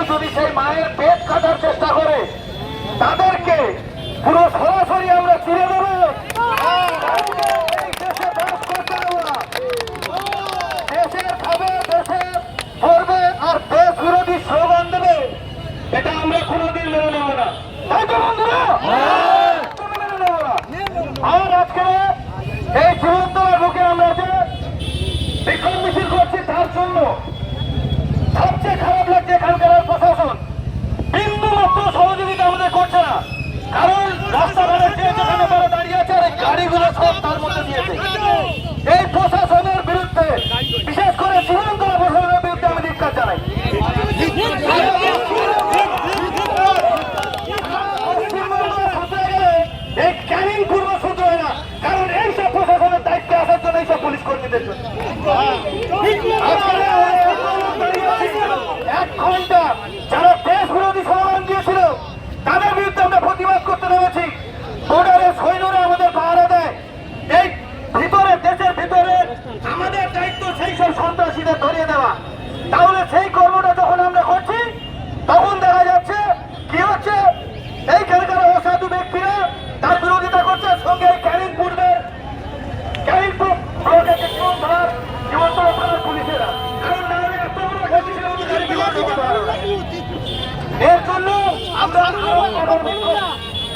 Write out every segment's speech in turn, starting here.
যদি সেই মায়ের পেট কাটার চেষ্টা করে তাদেরকে পুরো সরাসরি আমরা চিনে দেবো। দেশে বাস করতে দেবো না, দেশের খাবে, দেশে করবে আর দেশ বিরোধী স্লোগান দেবে, এটা আমরা কোনোদিন মেনে নেব না। তাই তো বন্ধুরা, মেনে নেব না। আর আজকে এই জীবনতলার বুকে আমরা যে বিক্ষোভ মিছিল করছি তার জন্য সবচেয়ে খারাপ লাগছে এখানকার প্রশাসন বিন্দু মাত্র সহযোগিতা আমাদের করছে না। কারণ রাস্তা বাড়াচ্ছে, যেখানে তারা দাঁড়িয়ে আছে আর এই গাড়িগুলো সব তার মধ্যে দিয়েছে। এই প্রশাসনের বিরুদ্ধে, বিশেষ করে জীবনতলা প্রশাসনের বিরুদ্ধে আমি ধিক্কার জানাই। এই ক্যানিং পূর্ব শুধু হয় না, কারণ এইসব প্রশাসনের দায়িত্বে আসার জন্য এইসব পুলিশ কর্মীদের জন্য 1 ঘন্টা যারা দেশ বিরোধী স্লোগান দিয়েছিল তাদের বিরুদ্ধে আমরা প্রতিবাদ করতে নেমেছি। বর্ডারের সৈন্যরা আমাদের পাহারা দেয়। এই ভিতরে, দেশের ভিতরে আমাদের দায়িত্ব সেই সব সন্ত্রাসীদের ধরিয়ে দেওয়া। তাহলে সেই কর্মটা যখন আমরা করছি তখন দেখা যাচ্ছে কি হচ্ছে, এইখানকার অসাধু ব্যক্তিরা তার বিরোধিতা করছে, সঙ্গে এই ক্যানিংপুর জীবনতলা থানার পুলিশেরা। এর জন্য আমরা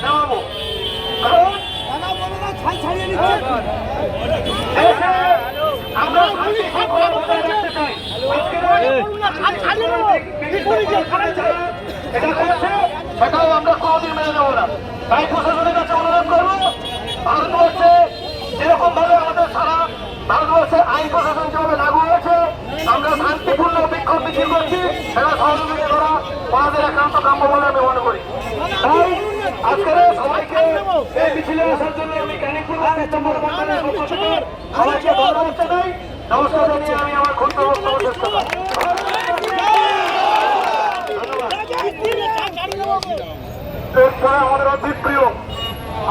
নামাবো, কারণ আমরা রাখতে চাই। এটা করছে সেটাও আমরা কোনোদিন মেনে নেবো না। তাই প্রশাসনের কাছে অনুরোধ করবো, ভারতবর্ষে যেরকম ভাবে আমাদের সারা ভারতবর্ষে আইন প্রশাসন যেভাবে লাগু হয়েছে, আমরা শান্তিপূর্ণ বিক্ষোভ মিছিল করছি, সেটা সহযোগিতা করা আমাদের একান্ত কাম্য বলে আমি মনে করি। তাই আজকের সবাইকে এই মিছিলে আসার জন্য আমি ক্যানিংপুর সবাইকে ধন্যবাদ জানাই। নমস্কার জানিয়ে আমি আমার ক্ষুদ্র বক্তব্য শেষ করলাম। এরপরে আমাদের অতি প্রিয়,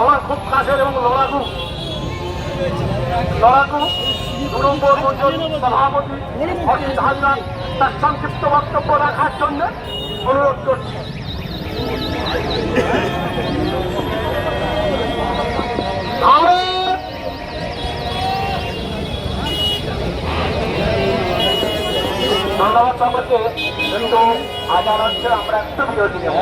আমার খুব কাছের এবং লড়াকু 2 নম্বর মঞ্চল সভাপতি অজিত হালদার তার সংক্ষিপ্ত বক্তব্য রাখার জন্য অনুরোধ করছি। ধন্যবাদ সবাইকে, কিন্তু আজান হচ্ছে, আমরা একটু বিরতি নেব।